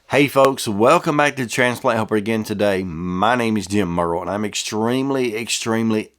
Hey folks, welcome back to Transplant Helper again today. My name is Jim Merle and I'm extremely excited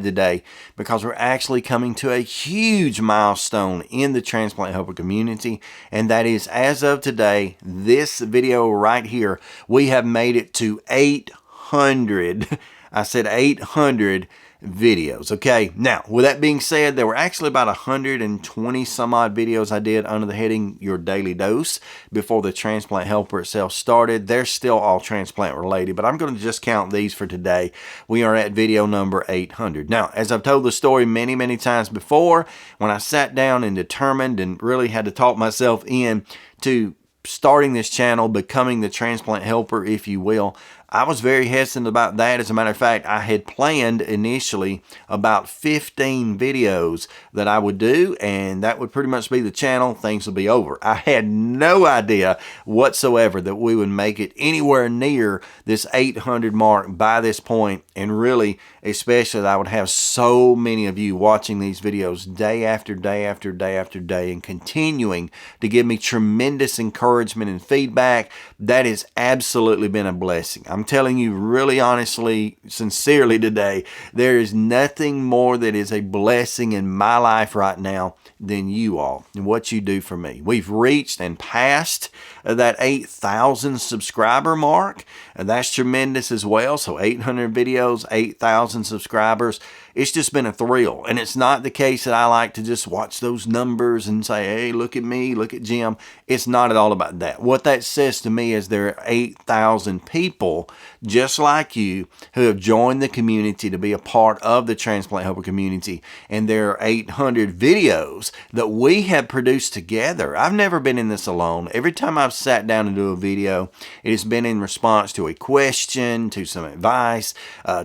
today because we're actually coming to a huge milestone in the Transplant Helper community, and that is, as of today, this video right here, we have made it to 800. I said 800 videos. Okay, now with that being said, there were actually about 120 some odd videos I did under the heading Your Daily Dose before the Transplant Helper itself started. They're still all transplant related, but I'm going to just count these for today. We are at video number 800. Now, as I've told the story many times before, when I sat down and determined and really had to talk myself in to starting this channel, becoming the Transplant Helper, if you will, I was very hesitant about that. As a matter of fact, I had planned initially about 15 videos that I would do, and that would pretty much be the channel. Things would be over. I had no idea whatsoever that we would make it anywhere near this 800 mark by this point, and really, especially, that I would have so many of you watching these videos day after day after day after day and continuing to give me tremendous encouragement and feedback. That has absolutely been a blessing. I'm telling you really honestly, sincerely today, there is nothing more that is a blessing in my life right now than you all and what you do for me. We've reached and passed that 8,000 subscriber mark, and that's tremendous as well. So 800 videos, 8,000 subscribers. It's just been a thrill. And it's not the case that I like to just watch those numbers and say, hey, look at me, look at Jim. It's not at all about that. What that says to me is there are 8,000 people just like you who have joined the community to be a part of the Transplant Helper community. And there are 800 videos that we have produced together. I've never been in this alone. Every time I've sat down to do a video, it has been in response to a question, to some advice,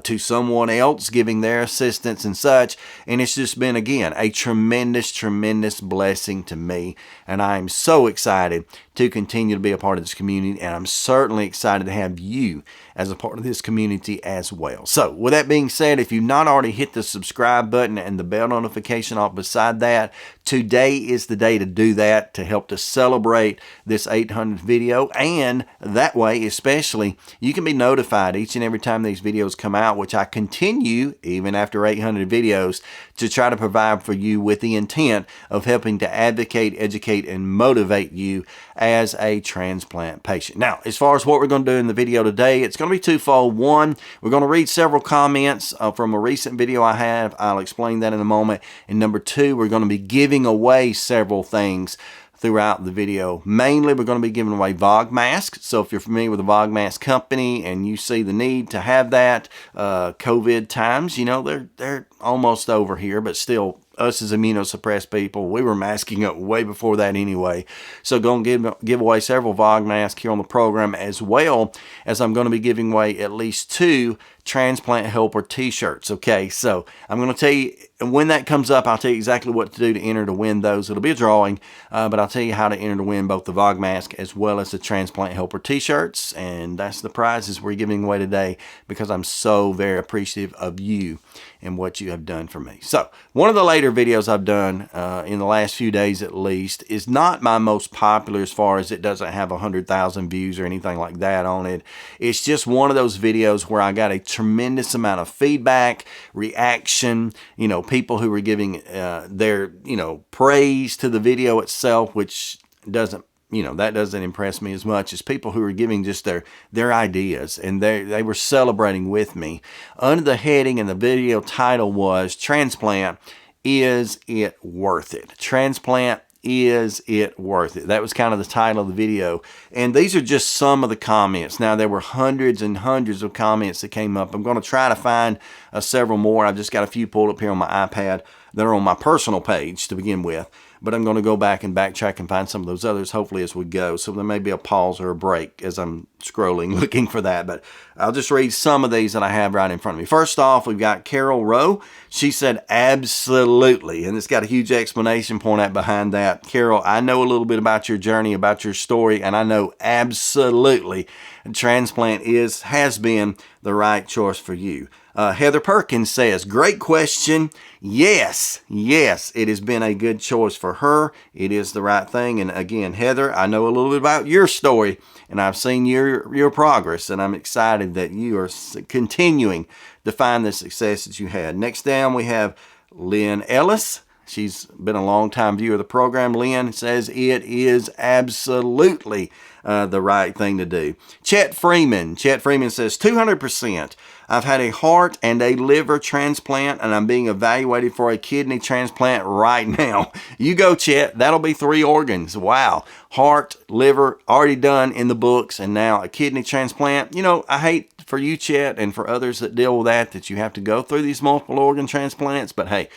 to someone else giving their assistance and such, and it's just been, again, a tremendous blessing to me, and I'm so excited to continue to be a part of this community, and I'm certainly excited to have you as a part of this community as well. So with that being said, if you've not already hit the subscribe button and the bell notification off beside that, today is the day to do that, to help to celebrate this 800th video, and that way especially you can be notified each and every time these videos come out, which I continue even after 800 videos to try to provide for you with the intent of helping to advocate, educate, and motivate you as a transplant patient. Now, as far as what we're going to do in the video today, it's going to be twofold. One, we're going to read several comments from a recent video I have. I'll explain that in a moment. And number two, we're going to be giving away several things throughout the video. Mainly, we're going to be giving away Vogmask. So if you're familiar with the Vogmask company and you see the need to have that, COVID times, you know, they're almost over here, but still, us as immunosuppressed people, we were masking up way before that anyway. So going to give away several Vogmasks here on the program, as well as I'm going to be giving away at least 2 Transplant Helper t-shirts. Okay, so I'm going to tell you, when that comes up, I'll tell you exactly what to do to enter to win those. It'll be a drawing, but I'll tell you how to enter to win both the Vogmask as well as the Transplant Helper t-shirts, and that's the prizes we're giving away today because I'm so very appreciative of you and what you have done for me. So one of the later videos I've done in the last few days at least is not my most popular, as far as it doesn't have 100,000 views or anything like that on it. It's just one of those videos where I got a tremendous amount of feedback, reaction, you know, people who were giving their, you know, praise to the video itself, which doesn't, you know, that doesn't impress me as much as people who are giving just their ideas, and they were celebrating with me. Under the heading, and the video title was Transplant, Is It Worth It? Transplant, Is It Worth It? That was kind of the title of the video. And these are just some of the comments. Now, there were hundreds and hundreds of comments that came up. I'm going to try to find several more. I've just got a few pulled up here on my iPad that are on my personal page to begin with. But I'm going to go back and backtrack and find some of those others, hopefully, as we go. So there may be a pause or a break as I'm scrolling, looking for that. But I'll just read some of these that I have right in front of me. First off, we've got Carol Rowe. She said, absolutely. And it's got a huge explanation point out behind that. Carol, I know a little bit about your journey, about your story, and I know absolutely transplant has been the right choice for you. Heather Perkins says, great question. Yes, it has been a good choice for her. It is the right thing. And again, Heather, I know a little bit about your story, and I've seen your progress, and I'm excited that you are continuing to find the success that you had. Next down, we have Lynn Ellis. She's been a long-time viewer of the program. Lynn says it is absolutely the right thing to do. Chet Freeman says 200%. I've had a heart and a liver transplant, and I'm being evaluated for a kidney transplant right now. You go, Chet. That'll be 3 organs. Wow. Heart, liver, already done in the books, and now a kidney transplant. You know, I hate for you, Chet, and for others that deal with that you have to go through these multiple organ transplants, but hey,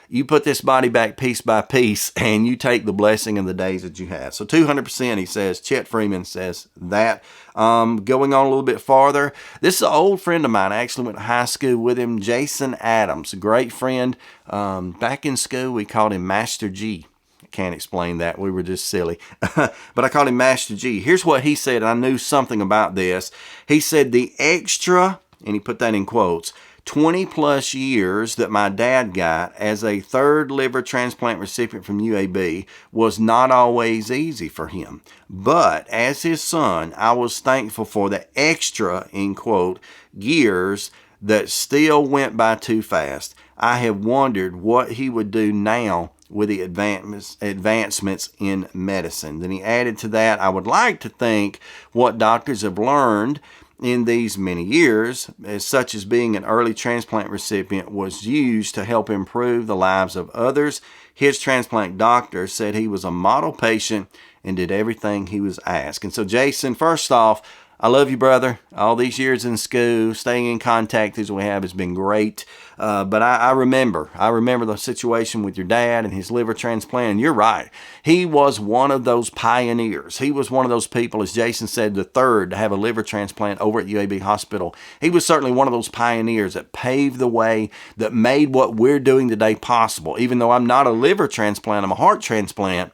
you put this body back piece by piece, and you take the blessing of the days that you have. So 200%, he says. Chet Freeman says that. Going on a little bit farther, this is an old friend of mine. I actually went to high school with him, Jason Adams, a great friend. Back in school, we called him Master G. I can't explain that. We were just silly. But I called him Master G. Here's what he said. I knew something about this. He said the extra, and he put that in quotes, 20 plus years that my dad got as a 3rd liver transplant recipient from UAB was not always easy for him. But as his son, I was thankful for the extra, in quote, years that still went by too fast. I have wondered what he would do now with the advancements in medicine. Then he added to that, I would like to think what doctors have learned in these many years, as such as being an early transplant recipient, was used to help improve the lives of others. His transplant doctor said he was a model patient and did everything he was asked. And so, Jason, first off, I love you, brother. All these years in school, staying in contact as we have has been great. But I remember the situation with your dad and his liver transplant. And you're right. He was one of those pioneers. He was one of those people, as Jason said, the 3rd to have a liver transplant over at UAB Hospital. He was certainly one of those pioneers that paved the way, that made what we're doing today possible. Even though I'm not a liver transplant, I'm a heart transplant.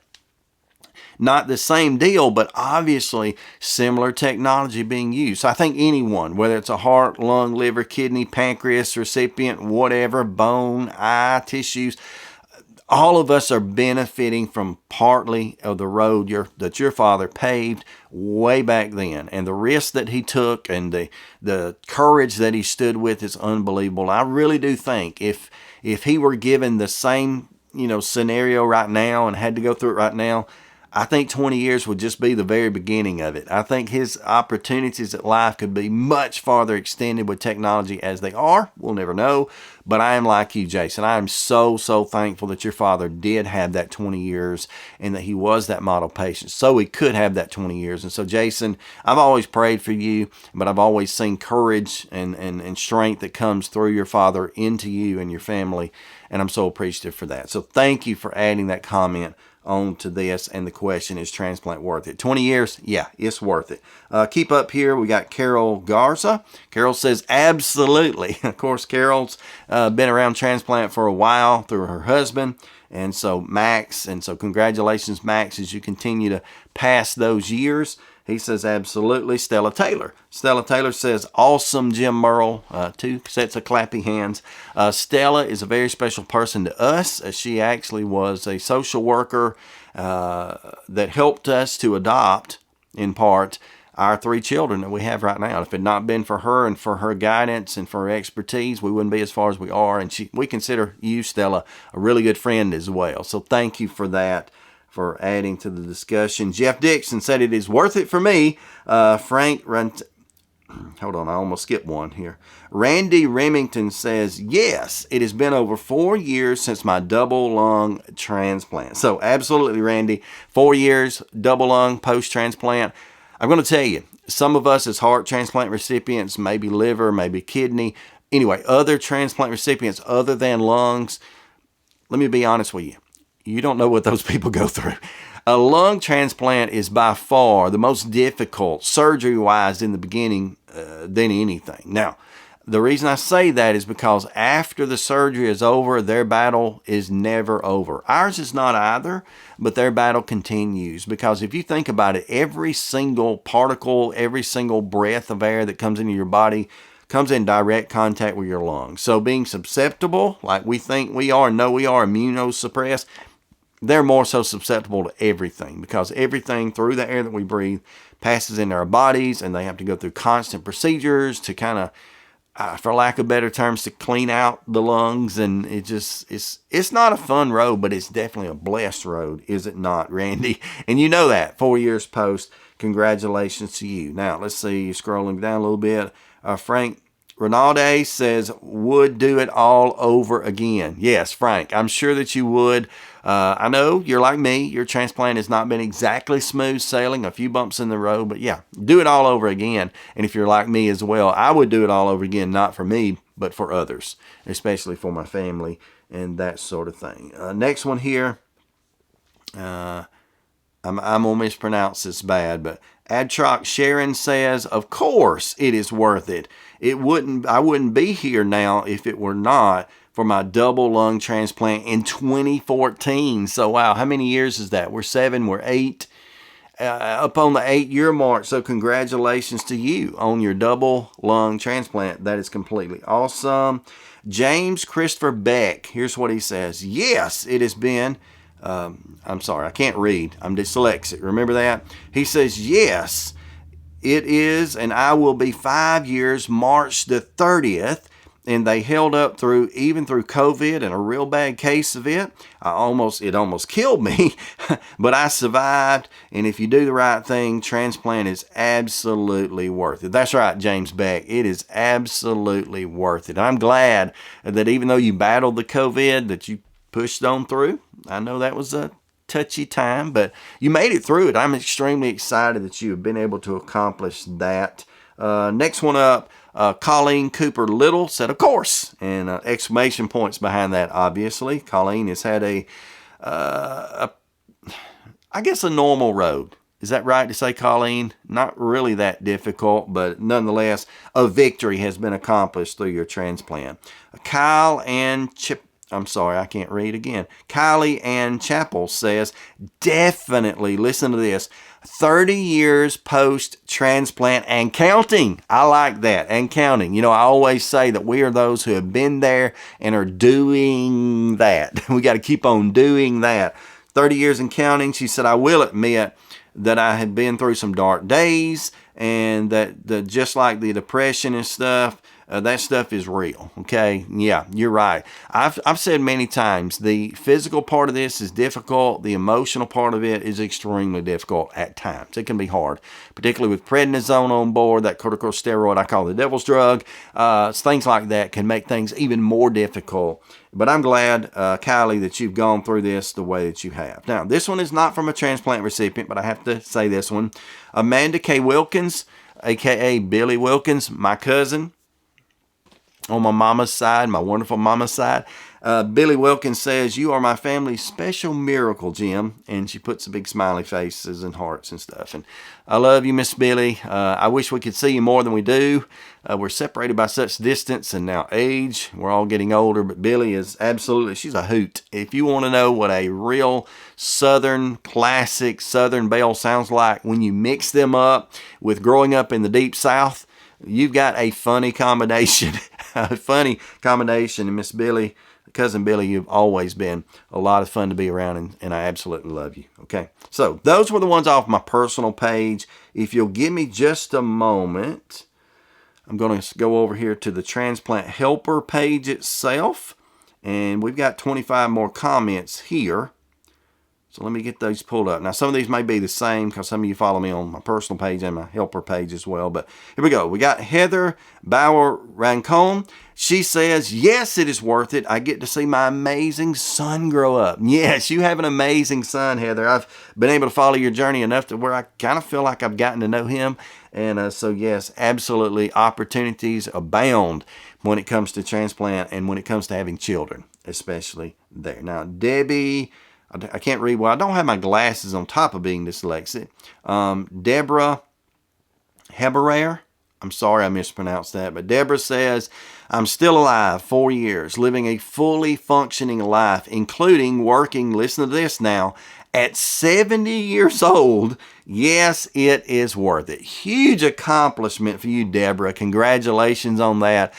Not the same deal, but obviously similar technology being used. So I think anyone, whether it's a heart, lung, liver, kidney, pancreas recipient, whatever, bone, eye, tissues, all of us are benefiting from partly of the road that your father paved way back then. And the risk that he took and the courage that he stood with is unbelievable. I really do think if he were given the same scenario right now and had to go through it right now, I think 20 years would just be the very beginning of it. I think his opportunities at life could be much farther extended with technology as they are. We'll never know. But I am like you, Jason. I am so thankful that your father did have that 20 years and that he was that model patient. So he could have that 20 years. And so, Jason, I've always prayed for you, but I've always seen courage and strength that comes through your father into you and your family. And I'm so appreciative for that. So thank you for adding that comment on to this. And the question is, transplant worth it? 20 years? Yeah, it's worth it. Keep up here. We got Carol Garza. Carol says, absolutely. Of course, Carol's been around transplant for a while through her husband. And so Max, and so congratulations, Max, as you continue to pass those years. He says, absolutely. Stella Taylor. Stella Taylor says, awesome, Jim Merle. 2 sets of clappy hands. Stella is a very special person to us. She actually was a social worker that helped us to adopt, in part, our 3 children that we have right now. If it had not been for her and for her guidance and for her expertise, we wouldn't be as far as we are. And we consider you, Stella, a really good friend as well. So thank you for that, for adding to the discussion. Jeff Dixon said it is worth it for me. Hold on, I almost skipped one here. Randy Remington says, yes, it has been over 4 years since my double lung transplant. So absolutely, Randy, 4 years, double lung post-transplant. I'm going to tell you, some of us as heart transplant recipients, maybe liver, maybe kidney, anyway, other transplant recipients other than lungs, let me be honest with you. You don't know what those people go through. A lung transplant is by far the most difficult, surgery-wise, in the beginning than anything. Now, the reason I say that is because after the surgery is over, their battle is never over. Ours is not either, but their battle continues. Because if you think about it, every single particle, every single breath of air that comes into your body comes in direct contact with your lungs. So being susceptible, like we think we are and know we are, immunosuppressed, they're more so susceptible to everything, because everything through the air that we breathe passes into our bodies, and they have to go through constant procedures to kind of, for lack of better terms, to clean out the lungs. And it's not a fun road, but it's definitely a blessed road, is it not, Randy? And you know that 4 years post. Congratulations to you. Now let's see, scrolling down a little bit. Frank Ronaldo says, would do it all over again. Yes, Frank, I'm sure that you would. I know you're like me. Your transplant has not been exactly smooth sailing, a few bumps in the road, but yeah, do it all over again. And if you're like me as well, I would do it all over again, not for me, but for others, especially for my family and that sort of thing. Next one here, I'm going to mispronounce this bad, but Adtrock Sharon says, of course it is worth it. I wouldn't be here now if it were not for my double lung transplant in 2014. So wow, how many years is that? We're 7, we're 8, up on the 8-year mark. So congratulations to you on your double lung transplant. That is completely awesome. James Christopher Beck, here's what he says. Yes, it has been, I'm sorry, I can't read. I'm dyslexic. Remember that? He says, yes, it is, and I will be 5 years, March the 30th. And they held up even through COVID and a real bad case of it. It almost killed me, but I survived. And if you do the right thing, transplant is absolutely worth it. That's right, James Beck. It is absolutely worth it. I'm glad that even though you battled the COVID, that you pushed on through. I know that was a touchy time, but you made it through it. I'm extremely excited that you have been able to accomplish that. Next one up, Colleen Cooper Little said, of course, and exclamation points behind that, obviously. Colleen has had I guess a normal road. Is that right to say, Colleen? Not really that difficult, but nonetheless, a victory has been accomplished through your transplant. Kylie Ann Chappell says, definitely, listen to this, 30 years post-transplant and counting. I like that, and counting. You know, I always say that we are those who have been there and are doing that. We got to keep on doing that. 30 years and counting. She said, I will admit that I had been through some dark days, and that just like the depression and stuff, that stuff is real. Okay. Yeah, you're right. I've said many times, the physical part of this is difficult. The emotional part of it is extremely difficult at times. It can be hard, particularly with prednisone on board, that corticosteroid I call the devil's drug. Things like that can make things even more difficult. But I'm glad, Kylie, that you've gone through this the way that you have. Now, this one is not from a transplant recipient, but I have to say this one. Amanda K. Wilkins, a.k.a. Billy Wilkins, my cousin, on my mama's side, my wonderful mama's side. Billy Wilkins says, you are my family's special miracle, Jim. And she puts the big smiley faces and hearts and stuff. And I love you, Miss Billy. I wish we could see you more than we do. We're separated by such distance and now age. We're all getting older, but Billy is absolutely, she's a hoot. If you want to know what a real Southern, classic Southern belle sounds like when you mix them up with growing up in the Deep South, you've got a funny combination. A funny combination. And Miss Billy, Cousin Billy, you've always been a lot of fun to be around, and I absolutely love you. Okay, so those were the ones off my personal page. If you'll give me just a moment, I'm going to go over here to the Transplant Helper page itself, and we've got 25 more comments here. So let me get those pulled up. Now, some of these may be the same because some of you follow me on my personal page and my helper page as well. But here we go. We got Heather Bauer Rancon. She says, yes, it is worth it. I get to see my amazing son grow up. Yes, you have an amazing son, Heather. I've been able to follow your journey enough to where I kind of feel like I've gotten to know him. And so, yes, absolutely, opportunities abound when it comes to transplant and when it comes to having children, especially there. Now, Debbie, I can't read well. I don't have my glasses on top of being dyslexic. Deborah Heberer. I'm sorry I mispronounced that. But Deborah says, I'm still alive, 4 years, living a fully functioning life, including working, listen to this now, at 70 years old. Yes, it is worth it. Huge accomplishment for you, Deborah. Congratulations on that.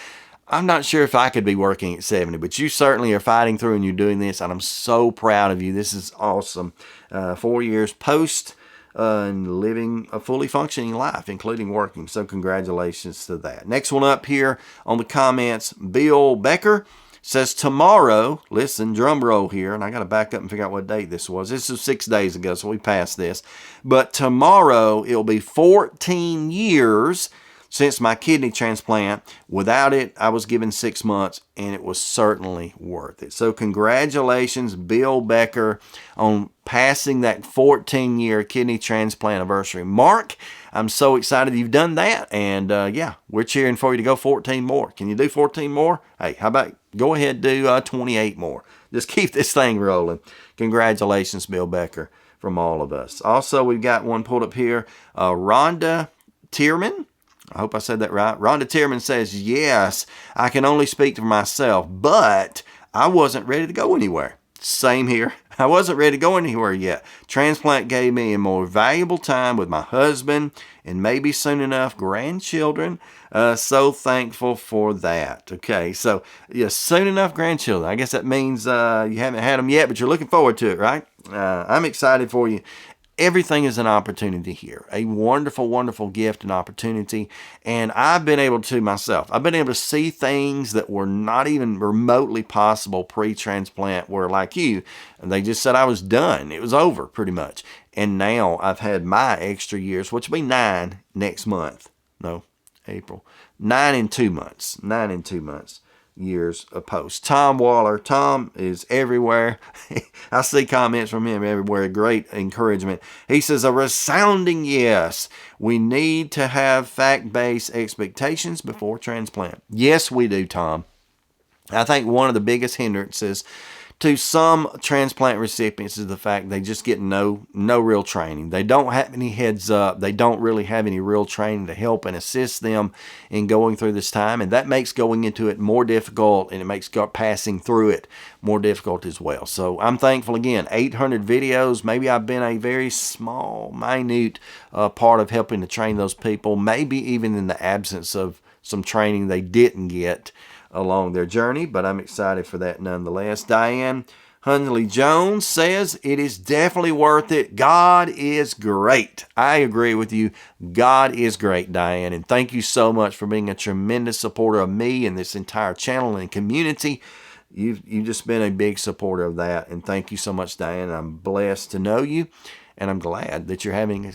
I'm not sure if I could be working at 70, but you certainly are fighting through and you're doing this, and I'm so proud of you. This is awesome. 4 years post and living a fully functioning life, including working. So congratulations to that. Next one up here on the comments, Bill Becker says tomorrow, listen, drum roll here, and I got to back up and figure out what date this was. This was 6 days ago, so we passed this. But tomorrow, it'll be 14 years since my kidney transplant. Without it, I was given 6 months, and it was certainly worth it. So congratulations, Bill Becker, on passing that 14-year kidney transplant anniversary mark. I'm so excited you've done that, and yeah, we're cheering for you to go 14 more. Can you do 14 more? Hey, how about go ahead and do 28 more. Just keep this thing rolling. Congratulations, Bill Becker, from all of us. Also, we've got one pulled up here, Rhonda Tierman. I hope I said that right. Rhonda Tierman says, yes, I can only speak for myself, but I wasn't ready to go anywhere. Same here. I wasn't ready to go anywhere yet. Transplant gave me a more valuable time with my husband and maybe soon enough grandchildren. So thankful for that. Okay, so yeah, soon enough grandchildren. I guess that means you haven't had them yet, but you're looking forward to it, right? I'm excited for you. Everything is an opportunity here, a wonderful, wonderful gift and opportunity. And I've been able to myself, I've been able to see things that were not even remotely possible pre-transplant, where like you, they just said I was done. It was over pretty much. And now I've had my extra years, which will be 9 next month. No, April. 9 in 2 months. 9 in 2 months. Years of post. Tom Waller. Tom is everywhere. I see comments from him everywhere. Great encouragement. He says, a resounding yes. We need to have fact-based expectations before transplant. Yes, we do, Tom. I think one of the biggest hindrances to some transplant recipients is the fact they just get no real training. They don't have any heads up. They don't really have any real training to help and assist them in going through this time. And that makes going into it more difficult, and it makes passing through it more difficult as well. So I'm thankful again, 800 videos. Maybe I've been a very small, minute part of helping to train those people, maybe even in the absence of some training they didn't get along their journey, but I'm excited for that nonetheless. Diane Hunley Jones says, it is definitely worth it. God is great. I agree with you. God is great, Diane, and thank you so much for being a tremendous supporter of me and this entire channel and community. You've just been a big supporter of that, and thank you so much, Diane. I'm blessed to know you, and I'm glad that you're having I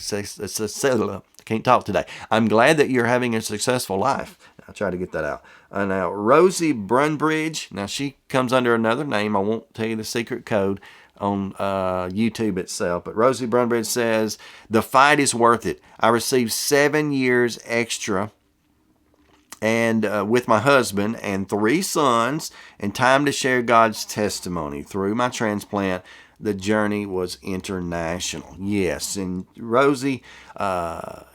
can't talk today. I'm glad that you're having a successful life. I'll try to get that out. Now, Rosie Brunbridge. Now, she comes under another name. I won't tell you the secret code on YouTube itself. But Rosie Brunbridge says, the fight is worth it. I received 7 years extra and with my husband and 3 sons, and time to share God's testimony. Through my transplant, the journey was international. Yes, and Rosie,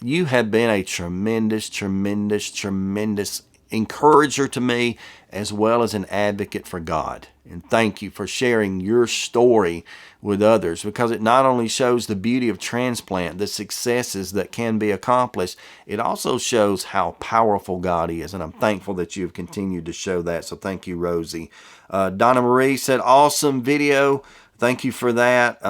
you have been a tremendous, tremendous, tremendous encourager to me, as well as an advocate for God. And thank you for sharing your story with others, because it not only shows the beauty of transplant, the successes that can be accomplished, it also shows how powerful God is. And I'm thankful that you've continued to show that. So thank you, Rosie. Donna Marie said, awesome video. Thank you for that.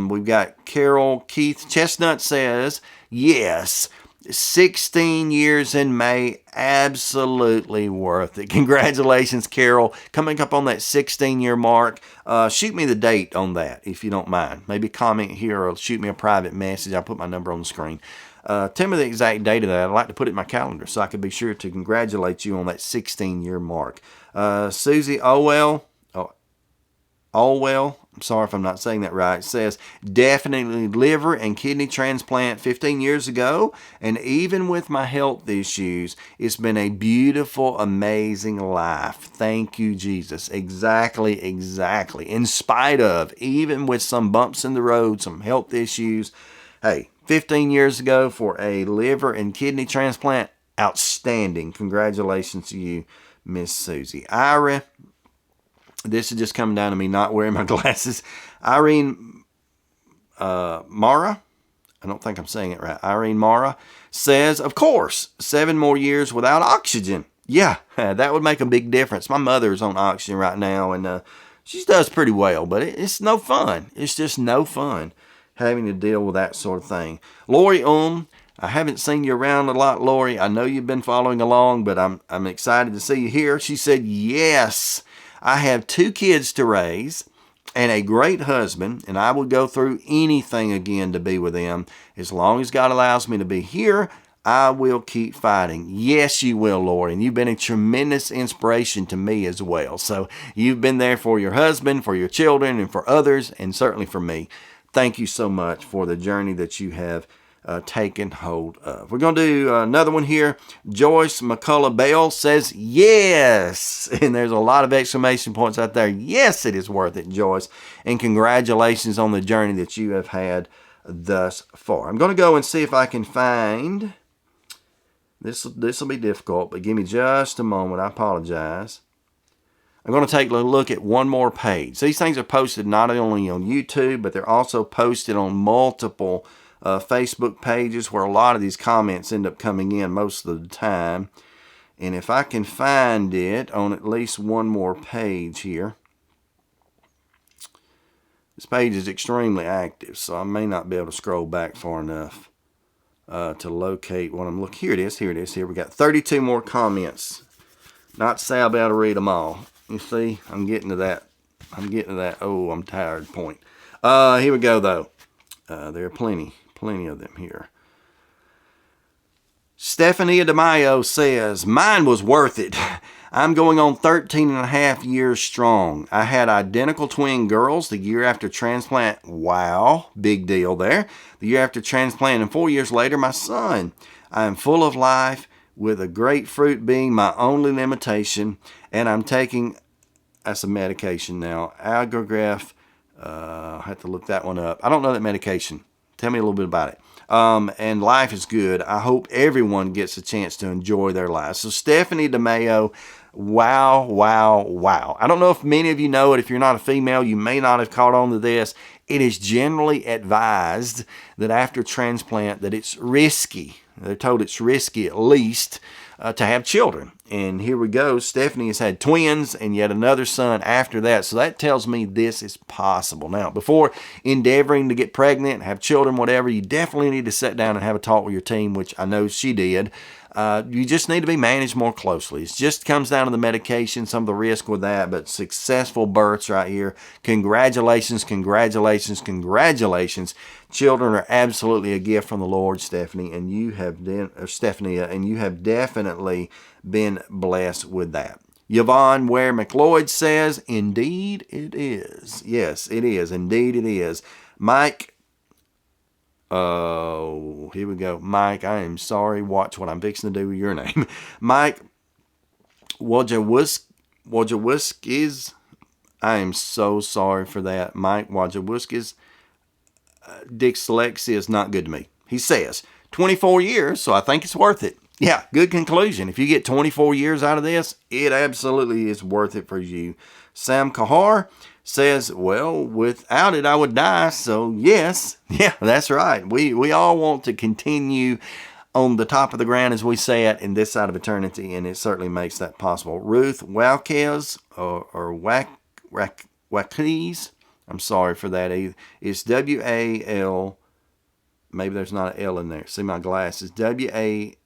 We've got Carol Keith Chestnut says, yes, 16 years in May, absolutely worth it. Congratulations, Carol. Coming up on that 16-year mark. Shoot me the date on that, if you don't mind. Maybe comment here or shoot me a private message. I'll put my number on the screen. Tell me the exact date of that. I'd like to put it in my calendar so I can be sure to congratulate you on that 16-year mark. Susie Allwell, I'm sorry if I'm not saying that right, says, definitely liver and kidney transplant 15 years ago, and even with my health issues, it's been a beautiful, amazing life. Thank you, Jesus. Exactly, exactly. In spite of, even with some bumps in the road, some health issues, hey, 15 years ago for a liver and kidney transplant, outstanding. Congratulations to you, Miss Susie. Ira, this is just coming down to me not wearing my glasses. Irene Mara, I don't think I'm saying it right, Irene Mara, says, of course, 7 more years without oxygen. Yeah, that would make a big difference. My mother's on oxygen right now, and she does pretty well, but it's no fun. It's just no fun having to deal with that sort of thing. Lori I haven't seen you around a lot, Lori. I know you've been following along, but I'm excited to see you here. She said, yes, I have 2 kids to raise and a great husband, and I would go through anything again to be with them. As long as God allows me to be here, I will keep fighting. Yes, you will, Lori, and you've been a tremendous inspiration to me as well. So you've been there for your husband, for your children, and for others, and certainly for me. Thank you so much for the journey that you have taken hold of. We're going to do another one here. Joyce McCullough Bell says, yes. And there's a lot of exclamation points out there. Yes, it is worth it, Joyce. And congratulations on the journey that you have had thus far. I'm going to go and see if I can find... This will be difficult, but give me just a moment. I apologize. I'm going to take a look at one more page. These things are posted not only on YouTube, but they're also posted on multiple Facebook pages where a lot of these comments end up coming in most of the time. And if I can find it on at least one more page here. This page is extremely active, so I may not be able to scroll back far enough to locate what I'm looking. Here it is. Here we got 32 more comments. Not to say I'll be able to read them all. You see, I'm getting to that. Oh, I'm tired point. Here we go, though. There are plenty of them here. Stephanie Demeo says, mine was worth it. I'm going on 13 and a half years strong. I had identical twin girls the year after transplant. Wow, big deal there. The year after transplant, and 4 years later, my son. I am full of life, with a grapefruit being my only limitation, and I'm taking, that's a medication now, Algrograph. I have to look that one up. I don't know that medication. Tell me a little bit about it. And life is good. I hope everyone gets a chance to enjoy their lives. So Stephanie DeMayo, wow. I don't know if many of you know it. If you're not a female, you may not have caught on to this. It is generally advised that after transplant that it's risky. They're told it's risky at least to have children. And here we go. Stephanie has had twins and yet another son after that. So that tells me this is possible. Now, before endeavoring to get pregnant, have children, whatever, you definitely need to sit down and have a talk with your team, which I know she did. You just need to be managed more closely. It just comes down to the medication, some of the risk with that, but successful births right here. Congratulations. Children are absolutely a gift from the Lord, Stephanie, and you have definitely been blessed with that. Yvonne Ware McLeod says, indeed it is. Yes, it is. Indeed it is. Mike, oh, here we go. Mike, I am sorry. Watch what I'm fixing to do with your name. Mike Wojciechowski's. I am so sorry for that. Mike Wojciechowski's dyslexia is not good to me. He says, 24 years, so I think it's worth it. Yeah, good conclusion. If you get 24 years out of this, it absolutely is worth it for you. Sam Kahar says, well, without it, I would die. So yes, yeah, that's right. We all want to continue on the top of the ground, as we say it, in this side of eternity, and it certainly makes that possible. Ruth Walkes, or Wakes, I'm sorry for that either. It's W-A-L, maybe there's not an L in there. See my glasses. W-A-L-K-E-S.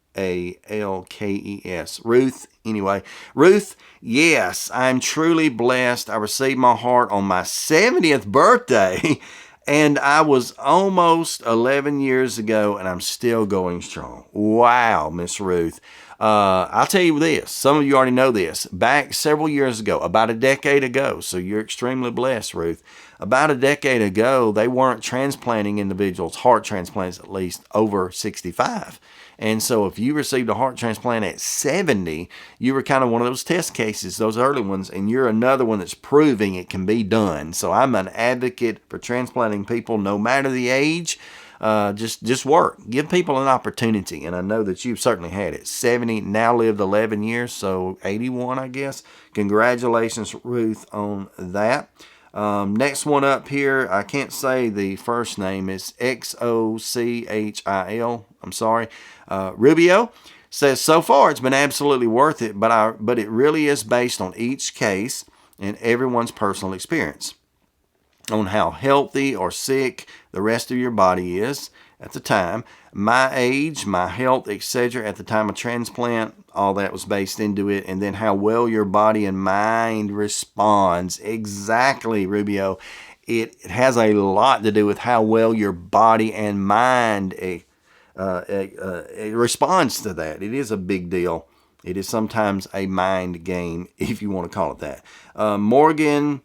Ruth, anyway. Ruth, yes, I'm truly blessed. I received my heart on my 70th birthday, and I was almost 11 years ago, and I'm still going strong. Wow, Miss Ruth. I'll tell you this. Some of you already know this. Back several years ago, about a decade ago, so you're extremely blessed, Ruth. About a decade ago, they weren't transplanting individuals, heart transplants at least, over 65. And so if you received a heart transplant at 70, you were kind of one of those test cases, those early ones, and you're another one that's proving it can be done. So I'm an advocate for transplanting people no matter the age. Just work. Give people an opportunity, and I know that you've certainly had it. 70, now lived 11 years, so 81, I guess. Congratulations, Ruth, on that. Next one up here, I can't say the first name. It's Xochil. I'm sorry. Rubio says, so far it's been absolutely worth it, but it really is based on each case and everyone's personal experience on how healthy or sick the rest of your body is at the time. My age, my health, etc. at the time of transplant, all that was based into it. And then how well your body and mind responds. Exactly, Rubio. It has a lot to do with how well your body and mind it responds to that. It is a big deal. It is sometimes a mind game, if you want to call it that. Morgan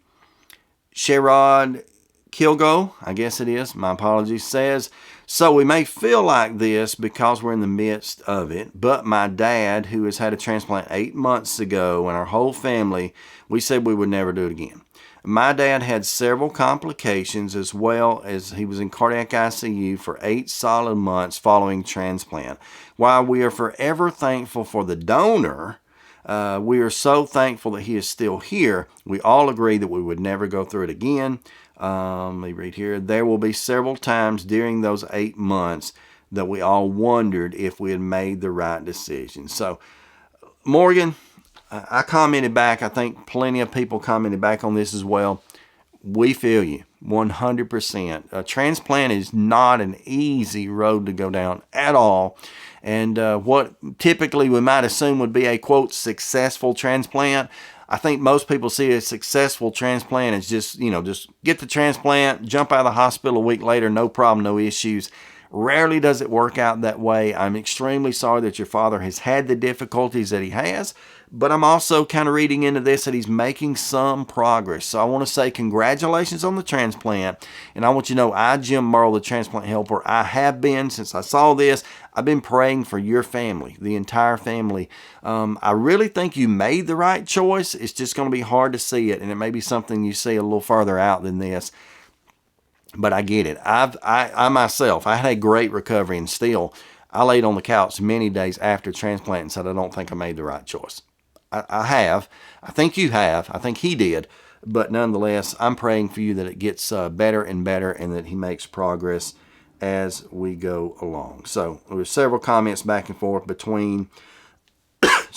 Sherrod Kilgo, I guess it is, my apologies, says, so we may feel like this because we're in the midst of it, but my dad, who has had a transplant 8 months ago, and our whole family, we said we would never do it again. My dad had several complications, as well as he was in cardiac ICU for 8 solid months following transplant. While we are forever thankful for the donor, we are so thankful that he is still here. We all agree that we would never go through it again. Let me read here. There will be several times during those 8 months that we all wondered if we had made the right decision. So, Morgan, I commented back. I think plenty of people commented back on this as well. We feel you 100%. A transplant is not an easy road to go down at all. And what typically we might assume would be a, quote, successful transplant, I think most people see a successful transplant as just get the transplant, jump out of the hospital a week later, no problem, no issues. Rarely does it work out that way. I'm extremely sorry that your father has had the difficulties that he has, but I'm also kind of reading into this that he's making some progress. So I want to say congratulations on the transplant, and I want you to know I, Jim Merle, the transplant helper, I have been, since I saw this, I've been praying for your family, the entire family. I really think you made the right choice. It's just going to be hard to see it, and it may be something you see a little farther out than this. But I get it. I myself, I had a great recovery, and still, I laid on the couch many days after transplant and said, I don't think I made the right choice. I have. I think you have. I think he did. But nonetheless, I'm praying for you that it gets better and better, and that he makes progress as we go along. So there were several comments back and forth between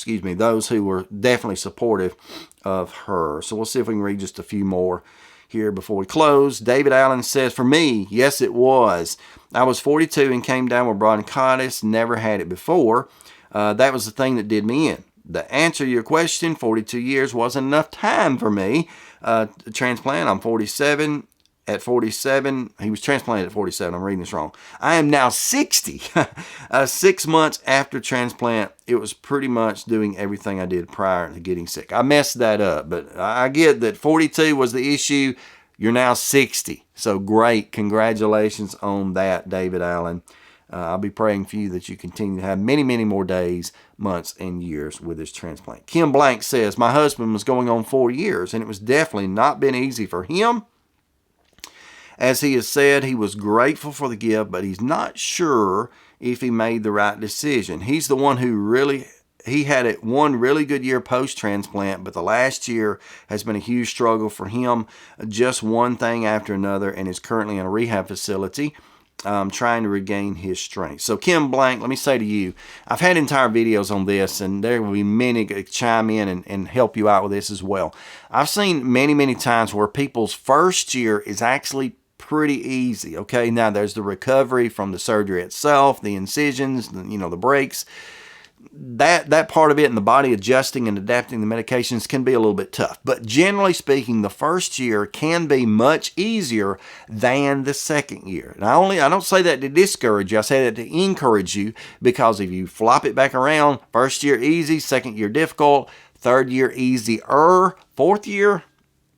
excuse me, those who were definitely supportive of her. So we'll see if we can read just a few more here before we close. David Allen says, for me, yes, it was. I was 42 and came down with bronchitis, never had it before. That was the thing that did me in. The answer to your question, 42 years wasn't enough time for me to transplant. I'm 47. At 47, he was transplanted at 47. I'm reading this wrong. I am now 60. 6 months after transplant, it was pretty much doing everything I did prior to getting sick. I messed that up, but I get that 42 was the issue. You're now 60. So great. Congratulations on that, David Allen. I'll be praying for you that you continue to have many, many more days, months, and years with this transplant. Kim Blank says, my husband was going on 4 years, and it was definitely not been easy for him. As he has said, he was grateful for the gift, but he's not sure if he made the right decision. He's the one who he had one really good year post-transplant, but the last year has been a huge struggle for him, just one thing after another, and is currently in a rehab facility trying to regain his strength. So Kim Blank, let me say to you, I've had entire videos on this, and there will be many to chime in and help you out with this as well. I've seen many, many times where people's first year is actually pretty easy. Okay, now there's the recovery from the surgery itself, the incisions, the breaks. That part of it, and the body adjusting and adapting the medications can be a little bit tough. But generally speaking, the first year can be much easier than the second year. And I don't say that to discourage you. I say that to encourage you, because if you flop it back around, first year easy, second year difficult, third year easier, fourth year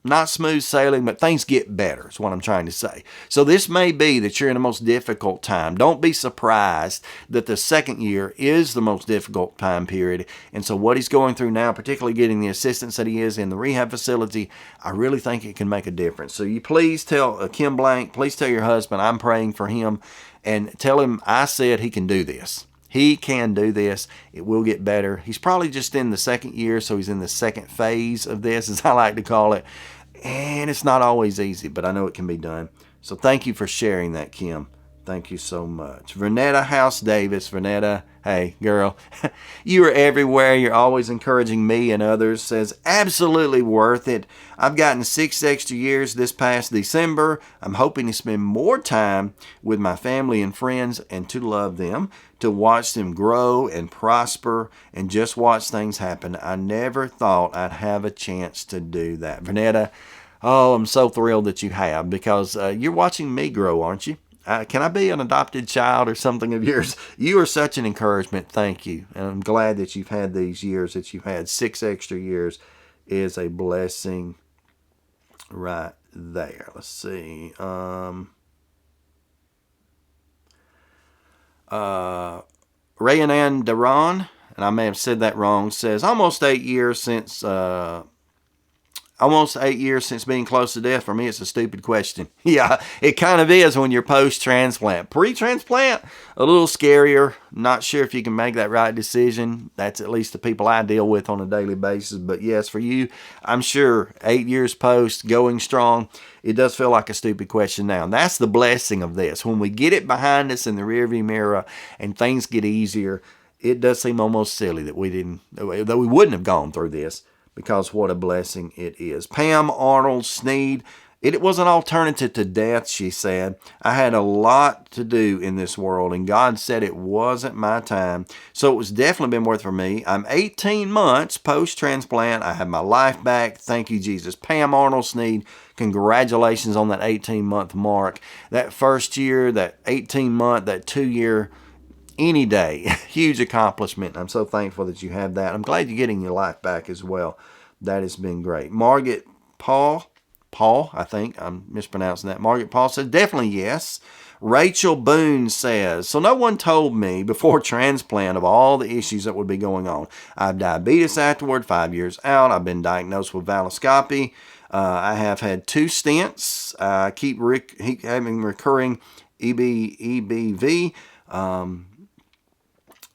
not smooth sailing, but things get better is what I'm trying to say. So this may be that you're in the most difficult time. Don't be surprised that the second year is the most difficult time period. And so what he's going through now, particularly getting the assistance that he is in the rehab facility, I really think it can make a difference. So you please tell Kim Blank, please tell your husband I'm praying for him, and tell him I said he can do this. He can do this. It will get better. He's probably just in the second year, so he's in the second phase of this, as I like to call it. And it's not always easy, but I know it can be done. So thank you for sharing that, Kim. Thank you so much. Vernetta House Davis. Vernetta, hey, girl, you are everywhere. You're always encouraging me and others. Says, absolutely worth it. I've gotten 6 extra years this past December. I'm hoping to spend more time with my family and friends and to love them, to watch them grow and prosper and just watch things happen. I never thought I'd have a chance to do that. Vernetta, oh, I'm so thrilled that you have, because you're watching me grow, aren't you? Can I be an adopted child or something of yours? You are such an encouragement. Thank you. And I'm glad that you've had these years that you've had. 6 extra years is a blessing right there. Let's see. Rayanan Daron, and I may have said that wrong, says, almost 8 years since being close to death. For me, it's a stupid question. Yeah, it kind of is when you're post-transplant. Pre-transplant, a little scarier. Not sure if you can make that right decision. That's at least the people I deal with on a daily basis. But yes, for you, I'm sure 8 years post, going strong, it does feel like a stupid question now. And that's the blessing of this. When we get it behind us in the rearview mirror and things get easier, it does seem almost silly that we wouldn't have gone through this, because what a blessing it is. Pam Arnold Sneed, it was an alternative to death, she said. I had a lot to do in this world, and God said it wasn't my time, so it was definitely been worth it for me. I'm 18 months post-transplant. I have my life back. Thank you, Jesus. Pam Arnold Sneed, congratulations on that 18-month mark. That first year, that 18-month, that 2-year, any day, huge accomplishment. I'm so thankful that you have that. I'm glad you're getting your life back as well. That has been great. Margaret Paul, I think I'm mispronouncing that. Margaret Paul said, definitely yes. Rachel Boone says, so no one told me before transplant of all the issues that would be going on. I have diabetes afterward, 5 years out. I've been diagnosed with valoscopy. I have had 2 stents. I keep having recurring EBV.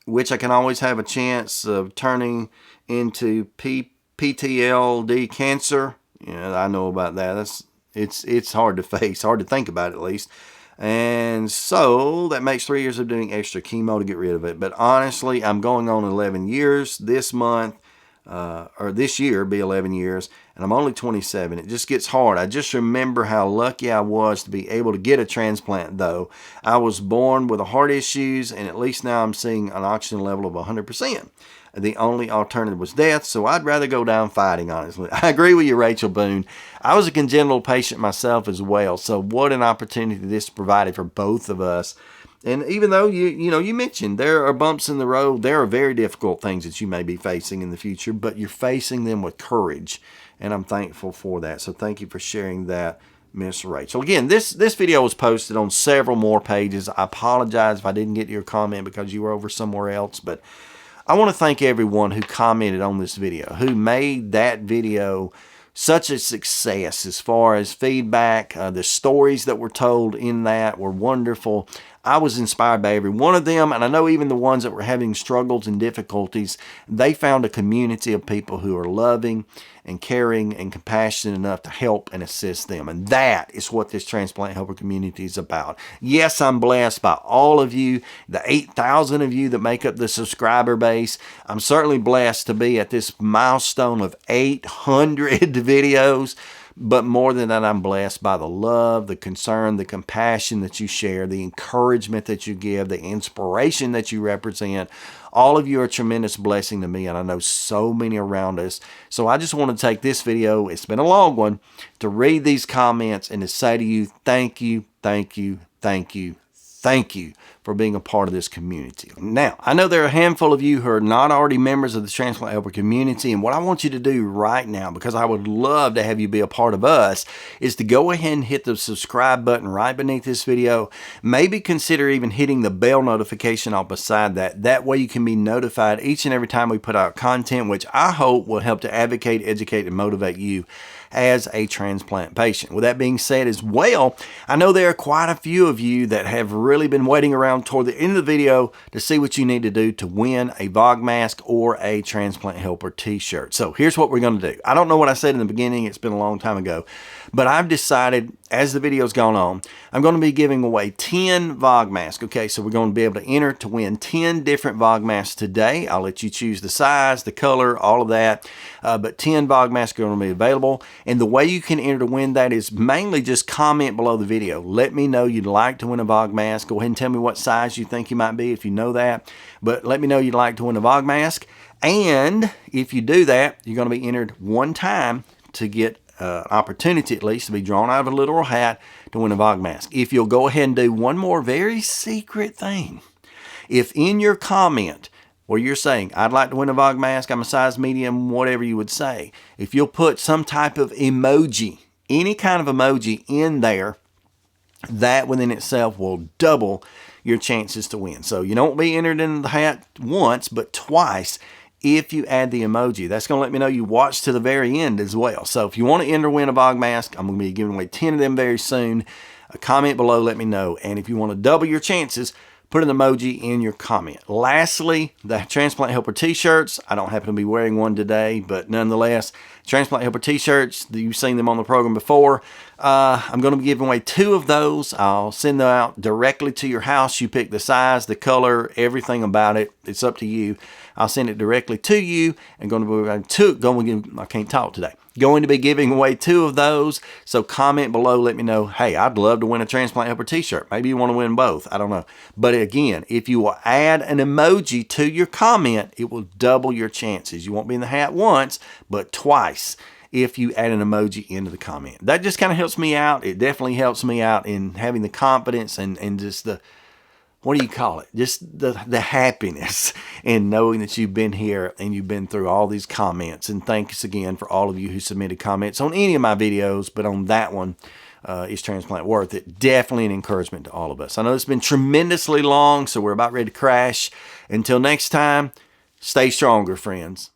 Which I can always have a chance of turning into PTLD cancer. I know about that. It's hard to face, hard to think about at least. And so that makes 3 years of doing extra chemo to get rid of it. But honestly, I'm going on 11 years this month, or this year be 11 years, and I'm only 27. It just gets hard. I just remember how lucky I was to be able to get a transplant, though. I was born with heart issues, and at least now I'm seeing an oxygen level of 100%. The only alternative was death, so I'd rather go down fighting, honestly. I agree with you, Rachel Boone. I was a congenital patient myself as well, so what an opportunity this provided for both of us. And even though you mentioned there are bumps in the road, there are very difficult things that you may be facing in the future, but you're facing them with courage, and I'm thankful for that. So thank you for sharing that, Miss Rachel. Again, this video was posted on several more pages. I apologize if I didn't get your comment because you were over somewhere else, but I want to thank everyone who commented on this video, who made that video such a success as far as feedback. The stories that were told in that were wonderful. I was inspired by every one of them, and I know even the ones that were having struggles and difficulties, they found a community of people who are loving and caring and compassionate enough to help and assist them. And that is what this Transplant Helper community is about. Yes, I'm blessed by all of you, the 8,000 of you that make up the subscriber base. I'm certainly blessed to be at this milestone of 800 videos. But more than that, I'm blessed by the love, the concern, the compassion that you share, the encouragement that you give, the inspiration that you represent. All of you are a tremendous blessing to me, and I know so many around us. So I just want to take this video, it's been a long one, to read these comments and to say to you, thank you, thank you, thank you, thank you for being a part of this community. Now, I know there are a handful of you who are not already members of the Transplant Helper community, and what I want you to do right now, because I would love to have you be a part of us, is to go ahead and hit the subscribe button right beneath this video. Maybe consider even hitting the bell notification out beside that. That way you can be notified each and every time we put out content, which I hope will help to advocate, educate, and motivate you. as a transplant patient. With that being said as well, I know there are quite a few of you that have really been waiting around toward the end of the video to see what you need to do to win a Vogmask or a Transplant Helper t-shirt. So here's what we're going to do. I don't know what I said in the beginning. It's been a long time ago, but I've decided as the video's gone on, I'm going to be giving away 10 Vogmasks. Okay, so we're going to be able to enter to win 10 different Vogmasks today. I'll let you choose the size, the color, all of that. But 10 Vogmasks are going to be available. And the way you can enter to win that is mainly just comment below the video. Let me know you'd like to win a Vogmask. Go ahead and tell me what size you think you might be if you know that. But let me know you'd like to win a Vogmask. And if you do that, you're going to be entered one time to get an opportunity at least to be drawn out of a literal hat to win a Vogmask. If you'll go ahead and do one more very secret thing. If in your comment where you're saying, I'd like to win a Vogmask, I'm a size medium, whatever you would say, if you'll put some type of emoji, any kind of emoji in there, that within itself will double your chances to win. So you don't be entered in the hat once, but twice if you add the emoji. That's going to let me know you watched to the very end as well. So if you want to enter to win a Vogmask, I'm going to be giving away 10 of them very soon. A comment below, let me know. And if you want to double your chances, put an emoji in your comment. Lastly, the Transplant Helper t-shirts. I don't happen to be wearing one today, but nonetheless, Transplant Helper t-shirts, you've seen them on the program before. I'm going to be giving away 2 of those. I'll send them out directly to your house. You pick the size, the color, everything about it. It's up to you. I'll send it directly to you. And going to be giving away 2 of those. So comment below, let me know, hey, I'd love to win a Transplant Helper t-shirt. Maybe you want to win both. I don't know. But again, if you will add an emoji to your comment, it will double your chances. You won't be in the hat once, but twice if you add an emoji into the comment. That just kind of helps me out. It definitely helps me out in having the confidence and just the, what do you call it? Just the happiness in knowing that you've been here and you've been through all these comments. And thanks again for all of you who submitted comments on any of my videos, but on that one, is Transplant Worth It? Definitely an encouragement to all of us. I know it's been tremendously long, so we're about ready to crash. Until next time, stay stronger, friends.